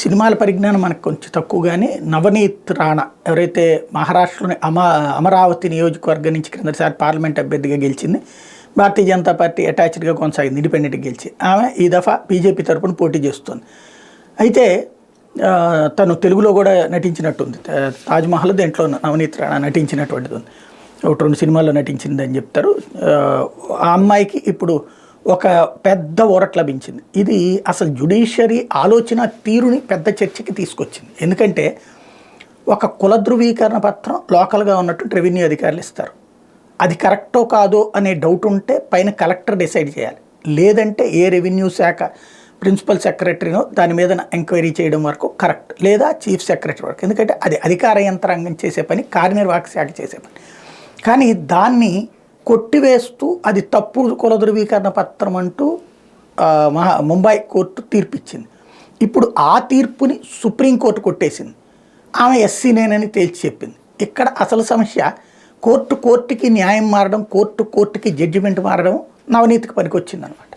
సినిమాల పరిజ్ఞానం మనకు కొంచెం తక్కువ, కానీ నవనీత్ రాణా ఎవరైతే మహారాష్ట్రలోని అమరావతి నియోజకవర్గం నుంచి క్రిందసారి పార్లమెంట్ అభ్యర్థిగా గెలిచింది, భారతీయ జనతా పార్టీ అటాచ్డ్గా కొనసాగింది, ఇండిపెండెంట్గా గెలిచి ఆమె ఈ దఫా బీజేపీ తరపున పోటీ చేస్తుంది. అయితే తను తెలుగులో కూడా నటించినట్టుంది, తాజ్మహల్ దేంట్లో నవనీత్ రాణా నటించినటువంటిది ఉంది, 1-2 సినిమాల్లో నటించిందని చెప్తారు. ఆ అమ్మాయికి ఇప్పుడు ఒక పెద్ద ఊరట లభించింది. ఇది అసలు జ్యుడిషియరీ ఆలోచన తీరుని పెద్ద చర్చకి తీసుకొచ్చింది. ఎందుకంటే ఒక కుల ధృవీకరణ పత్రం లోకల్గా ఉన్నట్టు రెవెన్యూ అధికారులు ఇస్తారు. అది కరెక్టో కాదో అనే డౌట్ ఉంటే పైన కలెక్టర్ డిసైడ్ చేయాలి, లేదంటే ఏ రెవెన్యూ శాఖ ప్రిన్సిపల్ సెక్రటరీనో దాని మీద ఎంక్వైరీ చేయడం వరకు కరెక్ట్, లేదా చీఫ్ సెక్రటరీ వరకు. ఎందుకంటే అది అధికార యంత్రాంగం చేసే పని, కార్యనిర్వాహక శాఖ చేసే పని. కానీ దాన్ని కొట్టివేస్తూ అది తప్పుడు కుల ధృవీకరణ పత్రం అంటూ ముంబై కోర్టు తీర్పిచ్చింది. ఇప్పుడు ఆ తీర్పుని సుప్రీంకోర్టు కొట్టేసింది. ఆమె ఎస్సీనేనని తేల్చి చెప్పింది. ఇక్కడ అసలు సమస్య కోర్టుకి న్యాయం మారడం, కోర్టుకి జడ్జిమెంట్ మారడం నవనీతికి పనికొచ్చింది అనమాట.